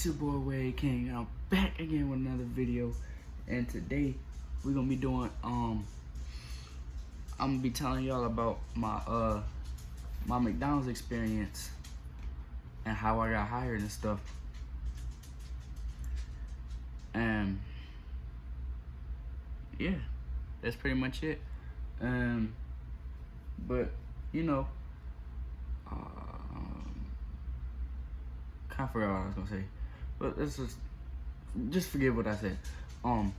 It's your boy wavyking, and I'm back again with another video. And today we're gonna be doing I'm gonna be telling y'all about my McDonald's experience and how I got hired and stuff. And yeah, that's pretty much it. But you know, kind of forgot what I was gonna say, but let's just forget what I said. So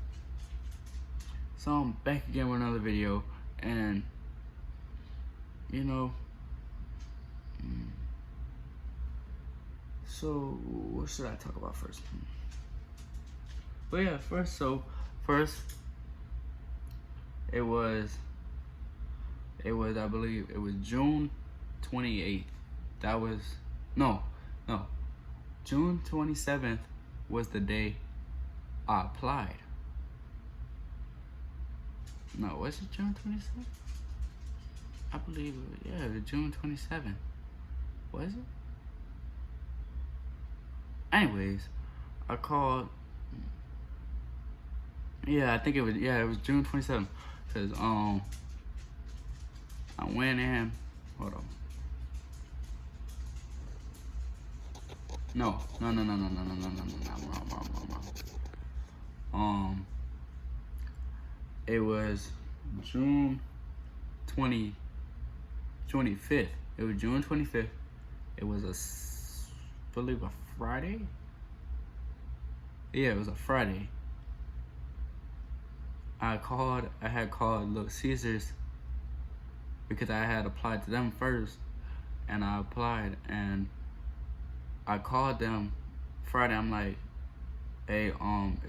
I'm back again with another video, and you know, so what should I talk about first? But yeah, first it was I believe it was June 28th. That was no. June 27th was the day I applied. No, was it June 27th? I believe it was, yeah, it was June 27th. Was it? Anyways, I called. Yeah, I think it was June 27th. Cause I went in. Hold on. No. Wrong. It was June 25th. It was June 25th. It was I believe a Friday. Yeah, it was a Friday. I had called Little Caesars because I had applied to them first, and I applied, and I called them Friday. I'm like, hey,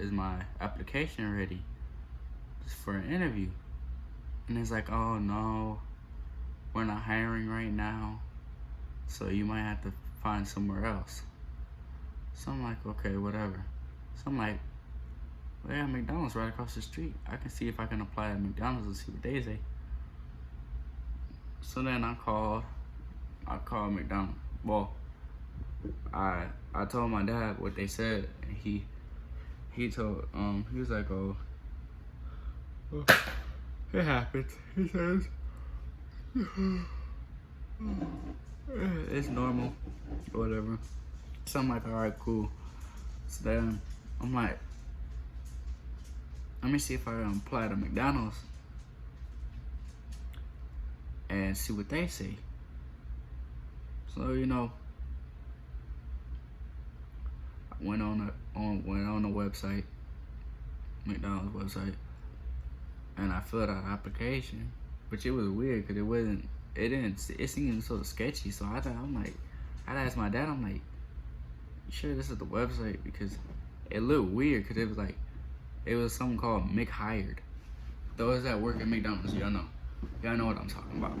is my application ready for an interview? And it's like, oh no, we're not hiring right now, so you might have to find somewhere else. So I'm like, okay, whatever. So I'm like, well, yeah, McDonald's right across the street. I can see if I can apply at McDonald's and see what they say. So then I called McDonald's. Well, I told my dad what they said, and he told he was like, oh, it happens. He says it's normal or whatever. So I'm like, all right, cool. So then I'm like, let me see if I can apply to McDonald's and see what they say. So you know, I went on the website, McDonald's website, and I filled out an application, which it was weird because it seemed so sketchy. So I'd ask my dad, I'm like, you sure this is the website? Because it looked weird, because it was something called McHired. Those that work at McDonald's, y'all know what I'm talking about.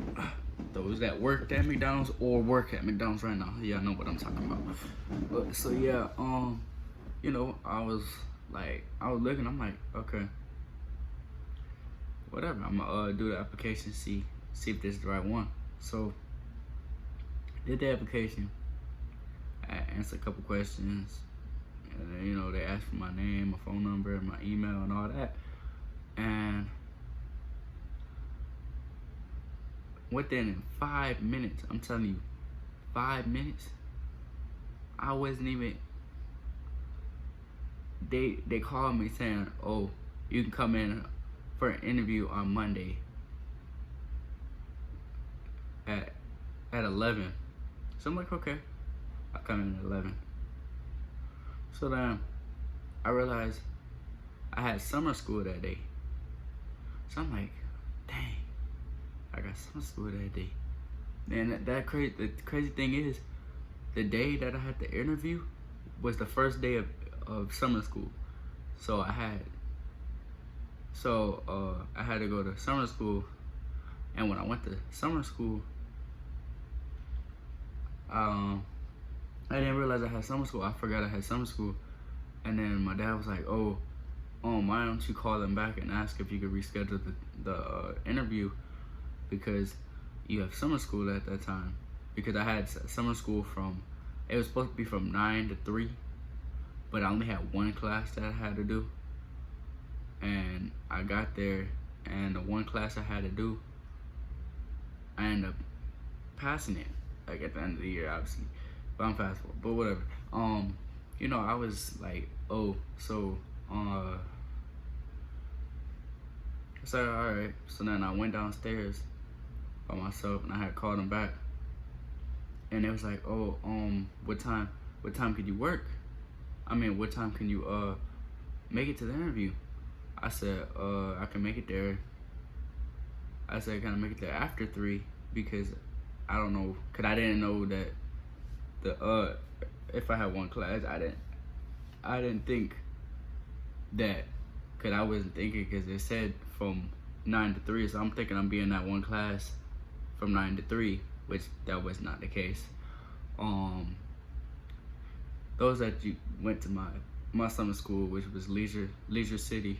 Those that worked at McDonald's or work at McDonald's right now, y'all know what I'm talking about. But so yeah, you know, I was looking, I'm like, okay, whatever, I'm gonna do the application, see if this is the right one. So did the application, I answered a couple questions, and then, you know, they asked for my name, my phone number, my email, and all that. And within 5 minutes, I'm telling you, 5 minutes, I wasn't even, they called me saying, oh, you can come in for an interview on Monday at 11. So I'm like, okay, I'll come in at 11. So then I realized I had summer school that day. So I'm like, dang, I got summer school that day. And the crazy thing is, the day that I had the interview was the first day of summer school. So I had to go to summer school, and when I went to summer school, I didn't realize I had summer school. I forgot I had summer school. And then my dad was like, oh, why don't you call them back and ask if you could reschedule the interview, because you have summer school at that time. Because I had summer school it was supposed to be from 9 to 3. but I only had one class that I had to do. And I got there, and the one class I had to do, I ended up passing it, like at the end of the year, obviously. But I'm fast forward, but whatever. I was like, oh, so, so all right. So then I went downstairs by myself, and I had called them back, and it was like, oh, what time could you work? I mean, what time can you make it to the interview? I said, I can make it there. I said, can I make it there after 3? Because I don't know, cause I didn't know that if I had one class, I didn't think that, cause I wasn't thinking, cause it said from 9 to 3, so I'm thinking I'm being that one class from 9 to 3, which that was not the case. Those that you went to my summer school, which was Leisure City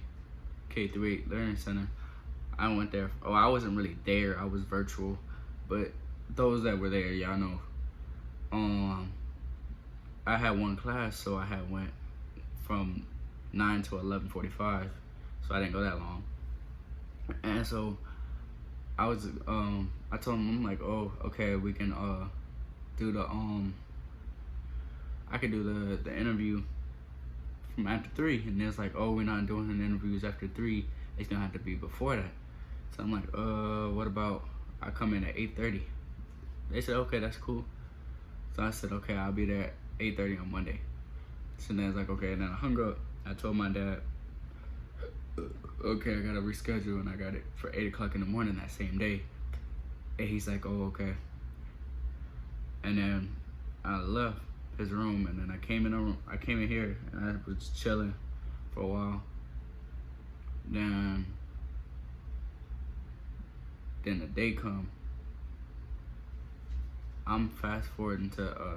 K-8 Learning Center, I went there. Oh, I wasn't really there. I was virtual, but those that were there, y'all know. I had one class, so I had went from 9 to 11:45, so I didn't go that long. And so I told them, I'm like, oh, okay, we can do the I could do the interview from after 3, and it's like, oh, we're not doing the interviews after 3. It's gonna have to be before that. So I'm like, what about I come in at 8:30? They said, okay, that's cool. So I said, okay, I'll be there at 8:30 on Monday. So then it's like, okay, and then I hung up. I told my dad, okay, I gotta reschedule, and I got it for 8 o'clock in the morning that same day. And he's like, oh, okay. And then I left his room, and then I came in here, and I was chilling for a while. Then the day come. I'm fast forwarding to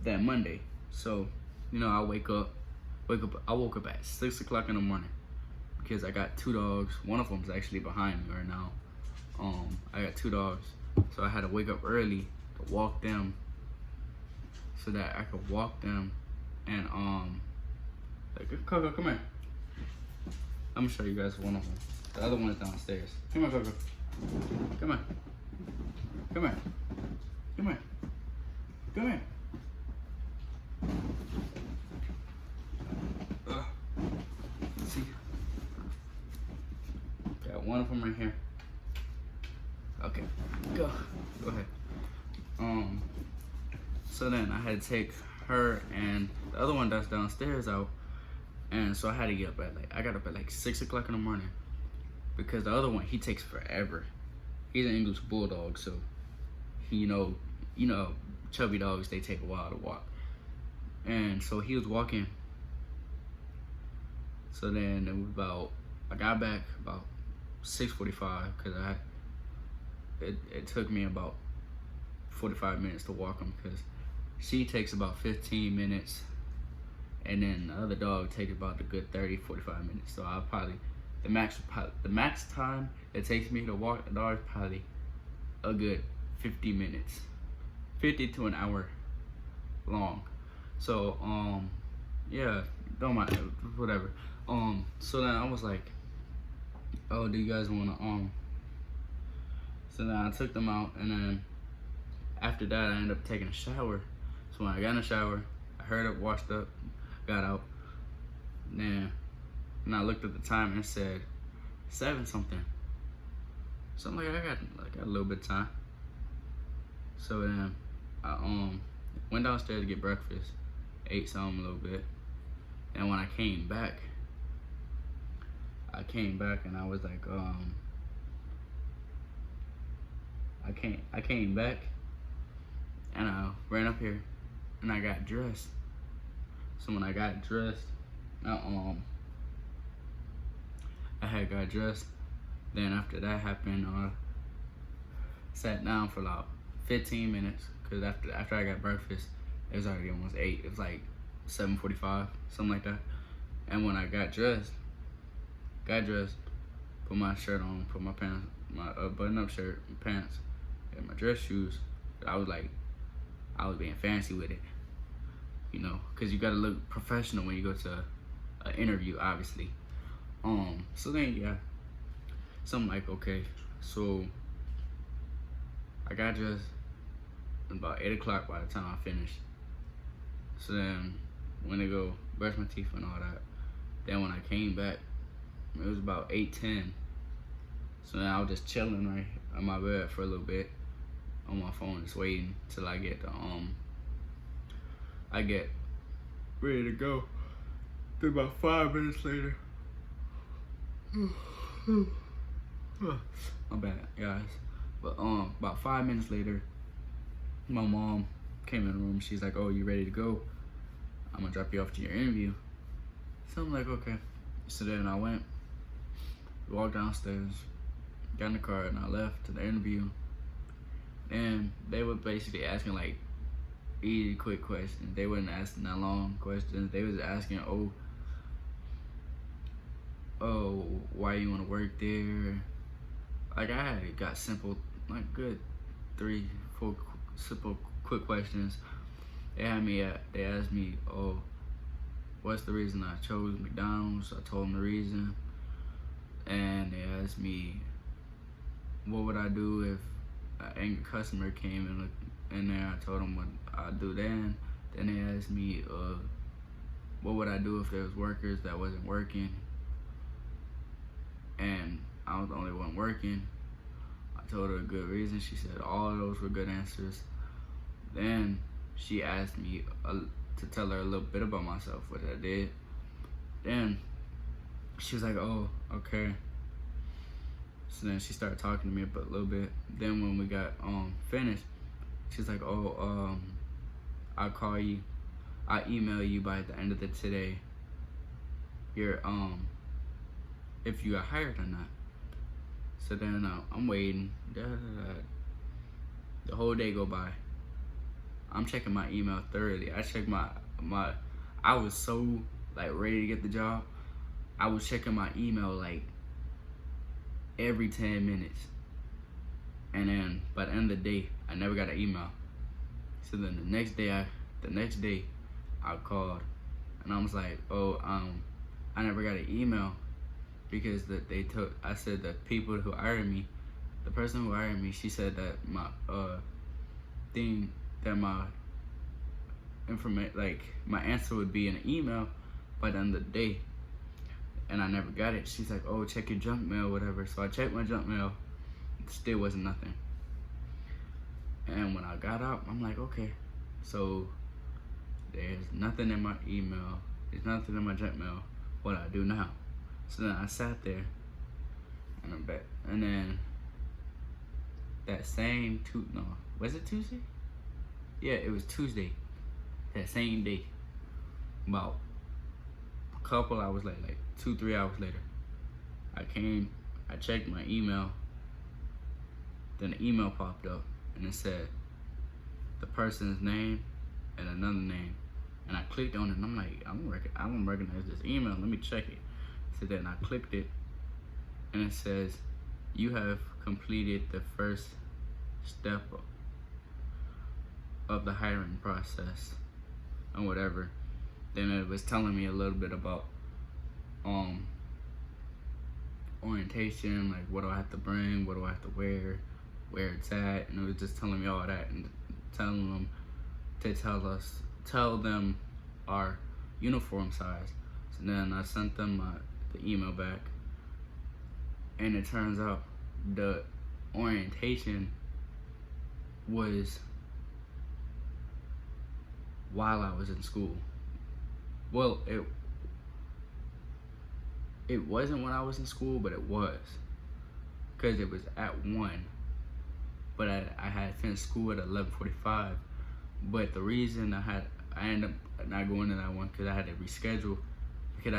that Monday. So, I woke up at 6 o'clock in the morning because I got 2 dogs. One of them's actually behind me right now. I got 2 dogs, so I had to wake up early to walk them, so that I could walk them. And like, Coco, come here. I'm gonna show you guys one of them. The other one is downstairs. Come here, Coco. Come here. Come here. Come here. Come here. See? Got one of them right here. Okay, go ahead. So then I had to take her and the other one that's downstairs out, and so I had to get up I got up at 6 o'clock in the morning, because the other one, he takes forever. He's an English bulldog, so he, chubby dogs, they take a while to walk. And so he was walking. So then it was I got back about 6:45, because it took me about 45 minutes to walk him, because she takes about 15 minutes, and then the other dog takes about a good 30-45 minutes. So I'll probably the max time it takes me to walk the dog is probably a good 50 minutes, 50 to an hour long. So yeah, don't mind, whatever. So then I was like, oh, do you guys wanna so then I took them out, and then after that I ended up taking a shower. So when I got in the shower, I hurried up, washed up, got out. Then and I looked at the time, and it said 7 something. So I'm like, I got a little bit of time. So then I went downstairs to get breakfast, ate some a little bit. And when I came back and I was like, I came back and I ran up here and I got dressed. So when I got dressed, I had got dressed. Then after that happened, sat down for about 15 minutes, because after I got breakfast, it was already almost 8. It was like 7:45, something like that. And when I got dressed, put my shirt on, put my pants, my button-up shirt, and pants, and my dress shoes. I was like, I was being fancy with it, you know, because you gotta look professional when you go to an interview, obviously. So then yeah, so I'm like, okay, so I got dressed about 8 o'clock by the time I finished. So then when I go brush my teeth and all that, then when I came back, it was about 8:10. So then I was just chilling right on my bed for a little bit on my phone, just waiting till I get ready to go. Then about 5 minutes later, my bad, guys. But about 5 minutes later, my mom came in the room. She's like, "Oh, you ready to go? I'm gonna drop you off to your interview." So I'm like, okay. So then I went, walked downstairs, got in the car, and I left to the interview. And they were basically asking like easy, quick questions. They wasn't asking that long questions. They was asking, oh, why you want to work there? Like I had got simple, like good 3, 4 simple, quick questions. They asked me, oh, what's the reason I chose McDonald's? I told them the reason. And they asked me, what would I do if an angry customer came and looked in there? I told them what I'd do then. Then they asked me, what would I do if there was workers that wasn't working and I was the only one working? I told her a good reason. She said all of those were good answers. Then she asked me to tell her a little bit about myself, which I did. Then she was like, oh, okay. So then she started talking to me a little bit. Then when we got finished, she's like, oh, I'll call you. I'll email you by the end of today. Your if you got hired or not. So then I'm waiting. The whole day go by. I'm checking my email thoroughly. I checked I was so like ready to get the job. I was checking my email like every 10 minutes. And then by the end of the day, I never got an email. So then the next day I called and I was like, oh, I never got an email because I said that people who hired me, the person who hired me, she said that my my answer would be in an email by the end of the day, and I never got it. She's like, oh, check your junk mail, whatever. So I checked my junk mail, it still wasn't nothing. And when I got out, I'm like, okay, so there's nothing in my email, there's nothing in my junk mail. What do I do now? So then I sat there, and I'm back. And then that same was it Tuesday? Yeah, it was Tuesday. That same day, about a couple hours later, like 2-3 hours later, I checked my email. Then the email popped up and it said the person's name and another name. And I clicked on it and I'm like, I don't recognize this email. Let me check it. So then I clicked it and it says, you have completed the first step of the hiring process and whatever. Then it was telling me a little bit about orientation, like what do I have to bring, what do I have to wear, where it's at, and it was just telling me all that and telling them to tell them our uniform size. So then I sent them the email back, and it turns out the orientation was while I was in school. Well, it wasn't when I was in school, but it was, because it was at 1. But I had finished school at 11:45. But the reason I ended up not going to that one because I had to reschedule, because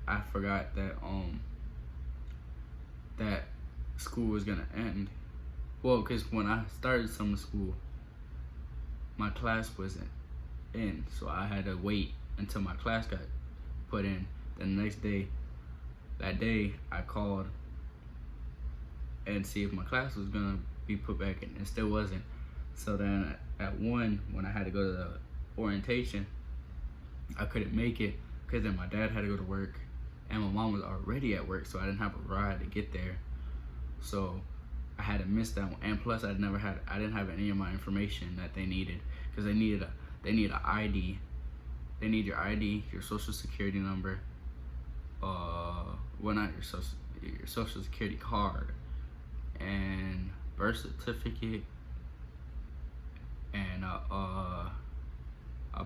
I forgot that that school was gonna end. Well, because when I started summer school, my class wasn't in, so I had to wait until my class got put in. Then the next day, I called and see if my class was gonna be put back in. It still wasn't. So then at 1, when I had to go to the orientation, I couldn't make it because then my dad had to go to work and my mom was already at work, so I didn't have a ride to get there. So I had to miss that one. And plus I didn't have any of my information that they needed, because they need an ID. They need your ID, your social security number, well, not your social security card, and birth certificate, and a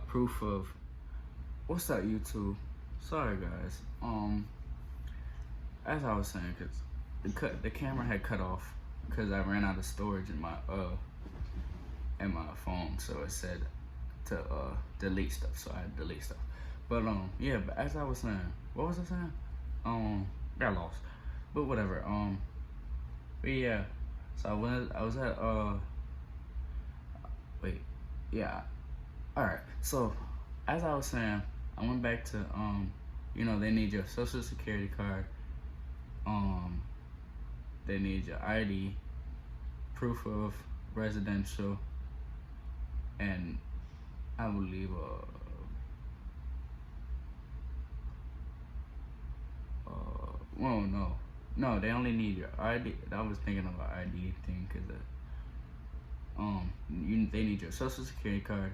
proof of, what's that, YouTube? Sorry guys. As I was saying, cause the camera had cut off because I ran out of storage in my phone, so it said to delete stuff, so I had to delete stuff. But yeah, but as I was saying, what was I saying? Got lost. But whatever. But yeah, so I was at wait, yeah. Alright, so as I was saying, I went back to they need your social security card, they need your ID, proof of residential, and I believe well, no, they only need your ID. I was thinking of an ID thing, cause they need your social security card,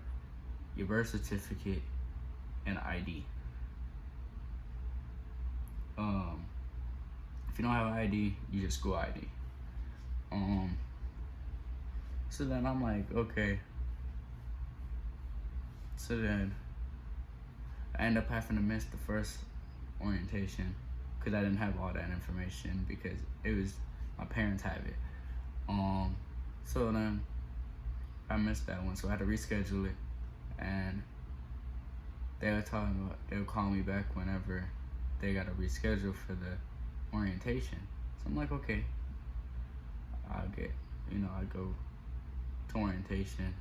your birth certificate, and ID. If you don't have an ID, you just go ID. So then I'm like, okay. So then I end up having to miss the first orientation because I didn't have all that information, because it was, my parents have it. So then I missed that one, so I had to reschedule it, and they would call me back whenever they got to reschedule for the orientation. So I'm like, okay, I go to orientation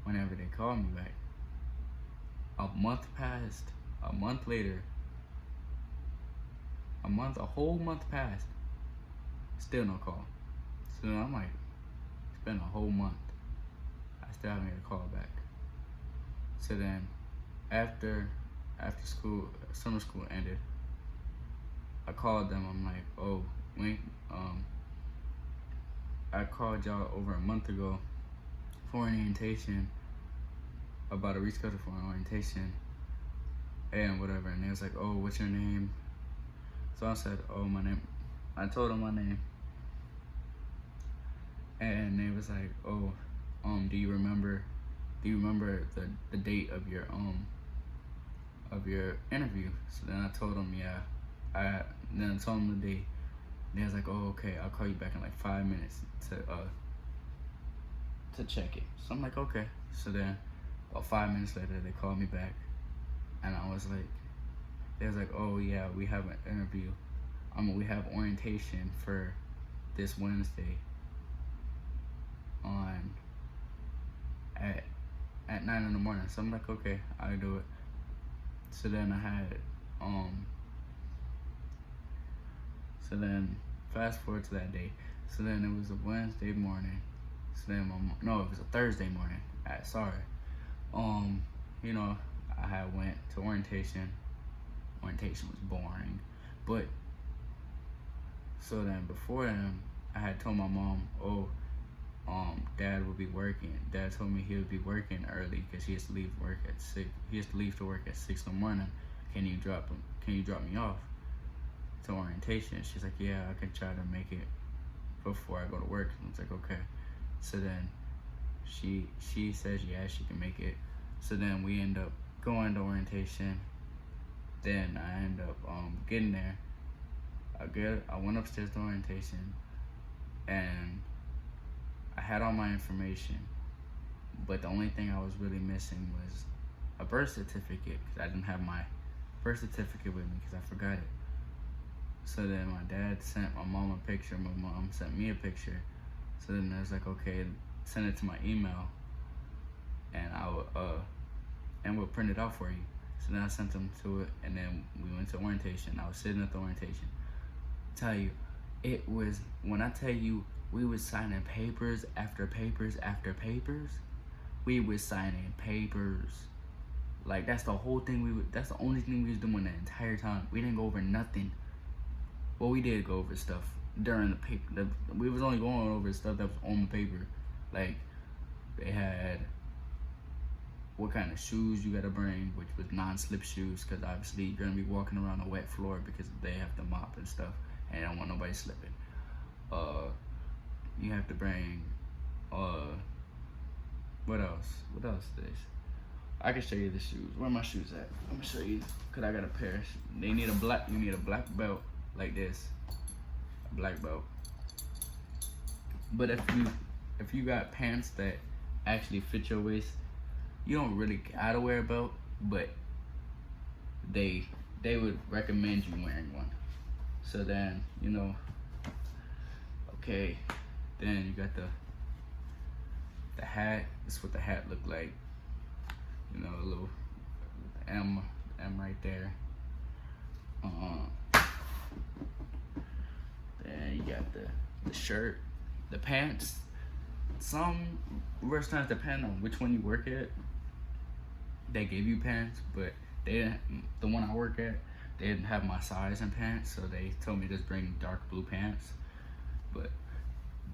whenever they call me back. A month passed, a month later, a whole month passed, still no call. So I'm like, it's been a whole month, I still haven't got a call back. So then after school, summer school ended, I called them. I'm like, oh, I called y'all over a month ago for orientation, about a reschedule for an orientation and whatever, and they was like, oh, what's your name? So I said, oh, my name. I told them my name, and they was like, oh, do you remember the date of your interview? So then I told them, yeah. Then I told them the date. They was like, oh, okay, I'll call you back in like 5 minutes to check it. So I'm like, okay. So then about 5 minutes later, they called me back, and I was like, they was like, oh yeah, we have an interview. We have orientation for this Wednesday at 9 in the morning. So I'm like, okay, I'll do it. So then I had so then fast forward to that day. So then it was a Wednesday morning. So then it was a Thursday morning. I had went to orientation. Orientation was boring, but so then before then, I had told my mom, oh, Dad will be working. Dad told me he would be working early because he has to leave work at 6. He has to leave to work at 6 in the morning. Can you drop me off to orientation? She's like, yeah, I can try to make it before I go to work. And I was like, okay. So then she says, yeah, she can make it. So then we end up going to orientation. Then I end up getting there. I went upstairs to orientation, and I had all my information, but the only thing I was really missing was a birth certificate, because I didn't have my birth certificate with me because I forgot it. So then my dad sent my mom a picture, my mom sent me a picture. So then I was like, okay, send it to my email, and we'll print it out for you. So then I sent them to it, and then we went to orientation. I was sitting at the orientation. Tell you, it was, when I tell you We was signing papers after papers after papers. We was signing papers. Like, that's the whole thing that's the only thing we was doing the entire time. We didn't go over nothing. Well, we did go over stuff during the paper. We was only going over stuff that was on the paper. Like, they had what kind of shoes you gotta bring, which was non-slip shoes, because obviously you're gonna be walking around a wet floor because they have to mop and stuff, and they don't want nobody slipping. You have to bring, what else? What else is? I can show you the shoes. Where are my shoes at? I'm gonna show you, cause I got a pair. You need a black belt like this, a black belt. But if you got pants that actually fit your waist, you don't really gotta wear a belt, but they would recommend you wearing one. So then, you know, okay, then you got the hat. This is what the hat looked like. You know, a little M right there. Then you got the shirt, the pants. Some restaurants, depend on which one you work at, they give you pants, but they didn't. The one I work at, they didn't have my size in pants, so they told me just bring dark blue pants. But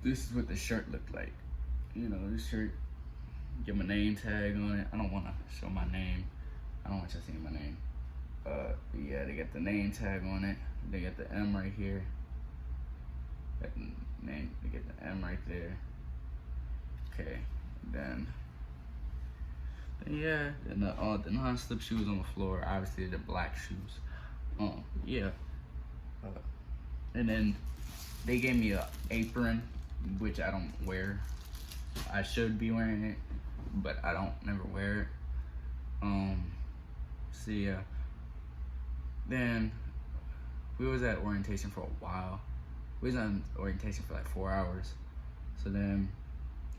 this is what the shirt looked like. You know, this shirt, get my name tag on it. I don't want to show my name. I don't want you to see my name. Yeah, they got the name tag on it. They got the M right here. Got the name. They get the M right there. Okay, then yeah, then the non-slip shoes on the floor. Obviously, the black shoes. Yeah. And then they gave me a apron, which I don't wear. I should be wearing it, but I don't never wear it. So yeah. Then we was at orientation for a while. We was on orientation for like 4 hours. So then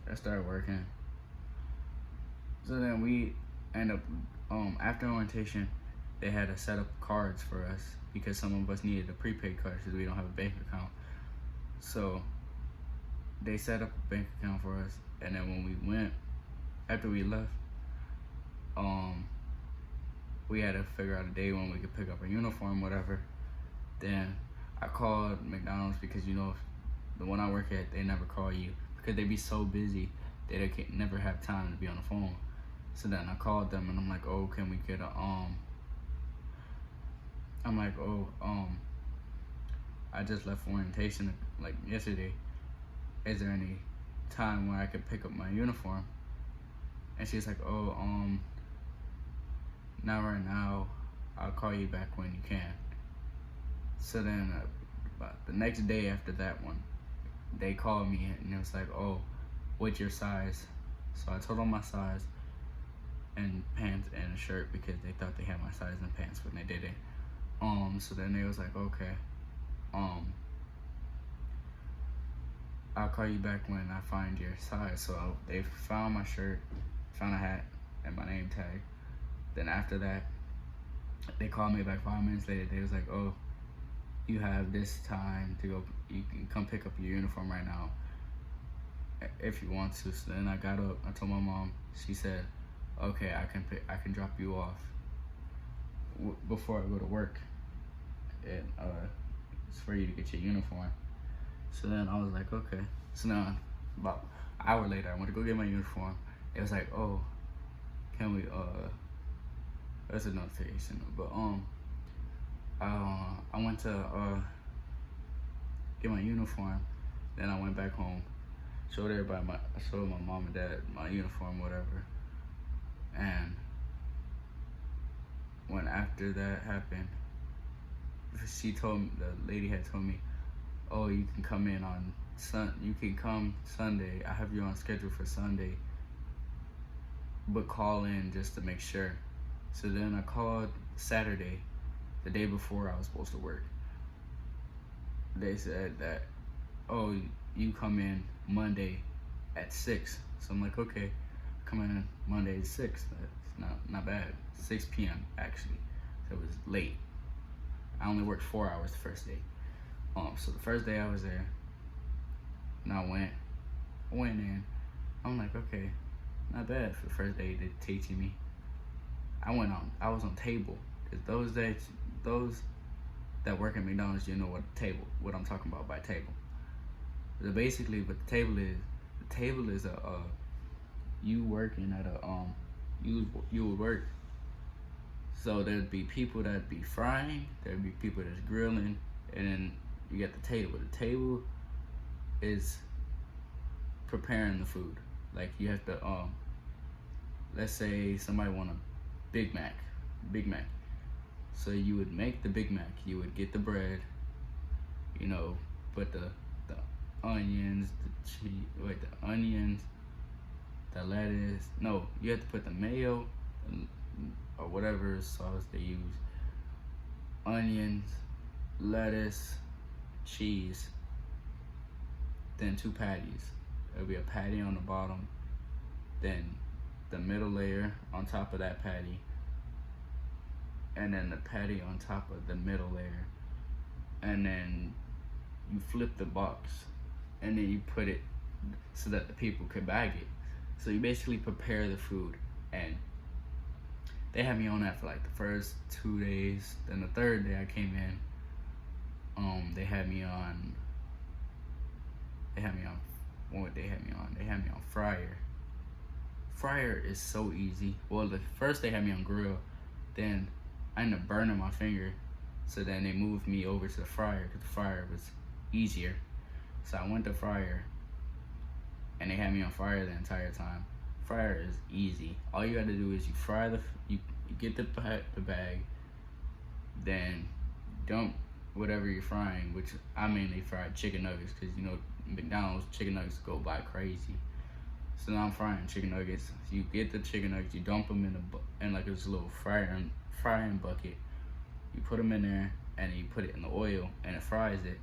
I started working. So then we end up, after orientation, they had to set up cards for us because some of us needed a prepaid card because we don't have a bank account. So they set up a bank account for us, and then when we went, after we left, we had to figure out a day when we could pick up our uniform, whatever. Then I called McDonald's because, you know, the one I work at, they never call you because they be so busy they never have time to be on the phone. So then I called them and I'm like, oh, can we get a I just left orientation like yesterday. Is there any time where I could pick up my uniform? And she's like, oh, not right now. I'll call you back when you can. So then about the next day after that one, they called me and it was like, oh, what's your size? So I told them my size and pants and a shirt because they thought they had my size in pants when they didn't. So then they was like, okay, I'll call you back when I find your size. So they found my shirt, found a hat, and my name tag. Then after that, they called me back 5 minutes later. They was like, oh, you have this time to go, you can come pick up your uniform right now if you want to. So then I got up, I told my mom, she said, okay, I can drop you off before I go to work, and it's for you to get your uniform. So then I was like, okay. So now about an hour later, I went to go get my uniform. It was like, oh, can we that's a notification, but I went to get my uniform. Then I went back home, showed everybody I showed my mom and dad my uniform, whatever. And when after that happened, she told me, the lady had told me, oh, you can come in on you can come Sunday. I have you on schedule for Sunday, but call in just to make sure. So then I called Saturday, the day before I was supposed to work. They said that, oh, you come in Monday at 6. So I'm like, okay, come in Monday at 6. That's not bad. 6 p.m. actually. So it was late. I only worked 4 hours the first day. So the first day I was there, And I went in. I'm like, okay, not bad for the first day they teaching me. I was on table. Cause those that work at McDonald's, you know what I'm talking about by table. So basically, what the table is you working at you would work. So there'd be people that'd be frying, there'd be people that's grilling, and then you get the table. The table is preparing the food. Like you have to let's say somebody want a Big Mac. So you would make the Big Mac. You would get the bread, put the onions, the onions, the lettuce. No, you have to put the mayo or whatever sauce they use. Onions, lettuce, cheese, then 2 patties. There'll be a patty on the bottom, then the middle layer on top of that patty, and then the patty on top of the middle layer, and then you flip the box, and then you put it so that the people could bag it. So you basically prepare the food, and they had me on that for like the first 2 days. Then the third day I came in, they had me on what would they had me on? They had me on fryer. Fryer is so easy. Well, the first they had me on grill, then I ended up burning my finger, so then they moved me over to the fryer because the fryer was easier. So I went to fryer, and they had me on fryer the entire time. Fryer is easy. All you got to do is you get the bag, then dump whatever you're frying, which I mainly fried chicken nuggets because McDonald's chicken nuggets go by crazy. So now I'm frying chicken nuggets. You get the chicken nuggets, you dump them in like this little frying bucket. You put them in there, and you put it in the oil, and it fries it.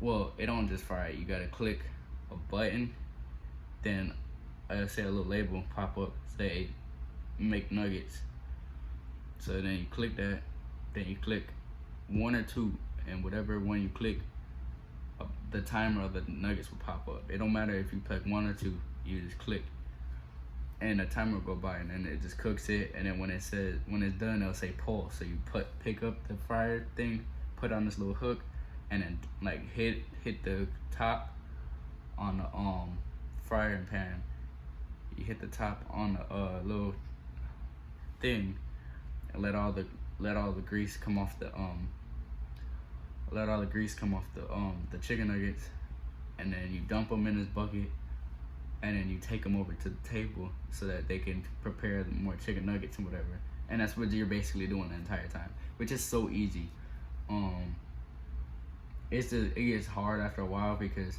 Well, it don't just fry it. You gotta click a button, then I say a little label pop up, say make nuggets. So then you click that, then you click 1 or 2, and whatever one you click, the timer of the nuggets will pop up. It don't matter if you click 1 or 2, you just click, and the timer will go by, and then it just cooks it. And then when it's done, it'll say pull. So you pick up the fryer thing, put on this little hook, and then like hit the top on the frying pan. You hit the top on the little thing, and let all the grease come off the the chicken nuggets, and then you dump them in this bucket, and then you take them over to the table so that they can prepare more chicken nuggets and whatever. And that's what you're basically doing the entire time, which is so easy. It gets hard after a while because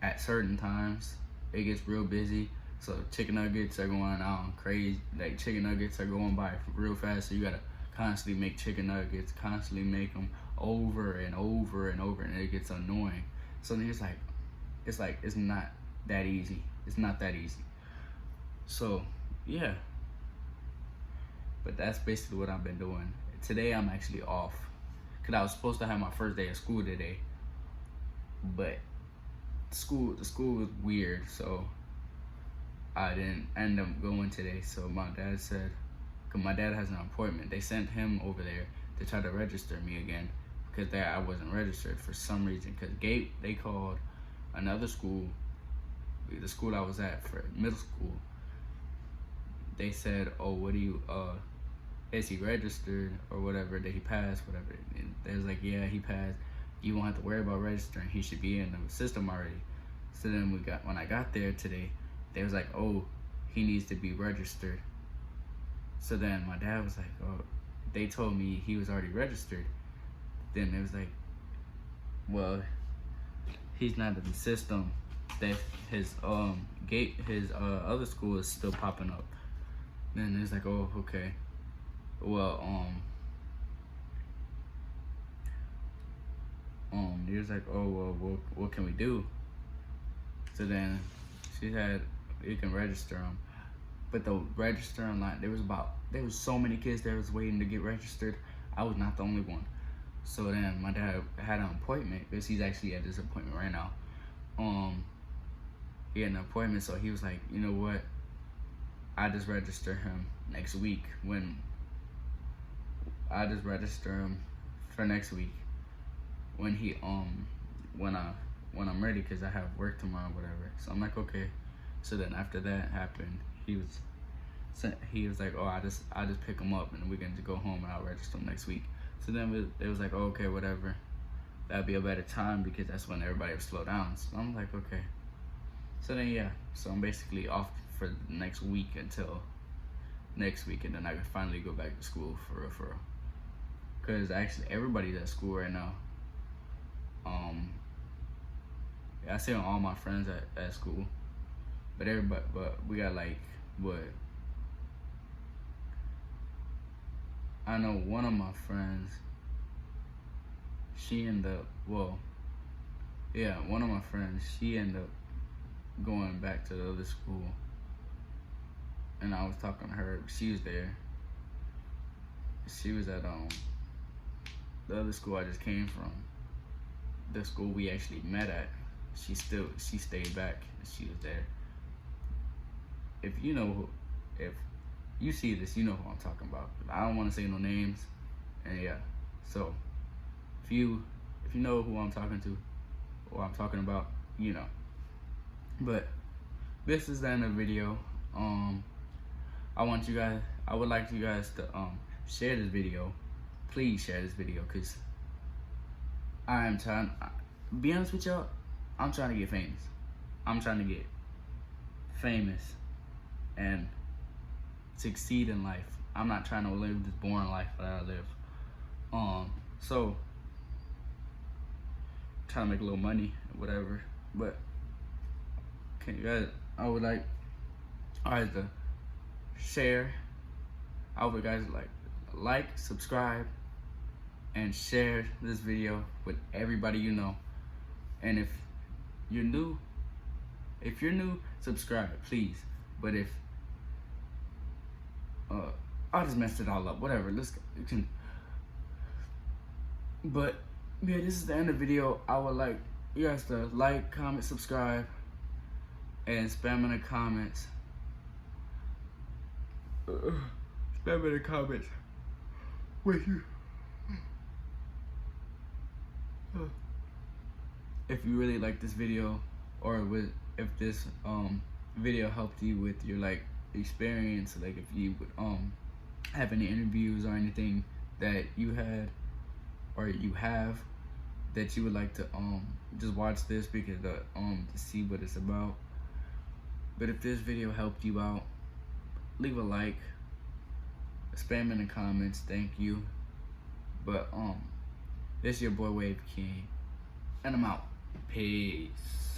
at certain times it gets real busy. So chicken nuggets are going on crazy. Like chicken nuggets are going by real fast. So you gotta constantly make chicken nuggets, constantly make them over and over and over, and it gets annoying. So then it's not that easy. It's not that easy. So yeah. But that's basically what I've been doing. Today I'm actually off because I was supposed to have my first day of school today, but the school was weird, so I didn't end up going today. So my dad said, because my dad has an appointment, they sent him over there to try to register me again because I wasn't registered for some reason. Because they called another school, the school I was at for middle school. They said, oh, what do you, is he registered or whatever? Did he pass, whatever? And they was like, yeah, he passed. You won't have to worry about registering. He should be in the system already. So then when I got there today, they was like, oh, he needs to be registered. So then my dad was like, oh, they told me he was already registered. Then it was like, well, he's not in the system. That his other school is still popping up. Then it's like, oh, okay. Well, he was like, oh, well, what can we do? So then she said, you can register them. But the registering line, there was so many kids that was waiting to get registered. I was not the only one. So then my dad had an appointment, because he's actually at this appointment right now. um he had an appointment, so he was like, you know what? I just register him next week for next week when he when I'm ready, because I have work tomorrow, whatever. So I'm like, okay. So then after that happened, he was like, oh, I just pick him up and we can just go home and I'll register him next week. So then it was like, oh, okay, whatever. That'd be a better time because that's when everybody would slow down. So I'm like, okay. So then yeah, so I'm basically off for the next week until next week, and then I can finally go back to school for real. Cause actually everybody's at school right now. I see all my friends at school, but we got like what? I know one of my friends. One of my friends, she ended up going back to the other school, and I was talking to her. She was there. She was at the other school I just came from. The school we actually met at. She stayed back and she was there. If you see this, you know who I'm talking about. I don't want to say no names, and yeah. So if you know who I'm talking to, or I'm talking about, you know. But this is the end of the video. I would like you guys to share this video. Please share this video, because I am trying. Be honest with y'all, I'm trying to get famous. I'm trying to get famous and succeed in life. I'm not trying to live this boring life that I live. So trying to make a little money, whatever. But can you guys? I would like to share. I would guys like, subscribe, and share this video with everybody you know. And if you're new, subscribe, please. But if I just messed it all up. Whatever. But yeah, this is the end of the video. I would like you guys to like, comment, subscribe, and spam in the comments. Spam in the comments. If you really like this video, or if this video helped you with your experience, like if you would have any interviews or anything that you had or you have that you would like to just watch this, because to see what it's about. But if this video helped you out, leave a like, spam in the comments, thank you. But this is your boy Wavyking, and I'm out. Peace.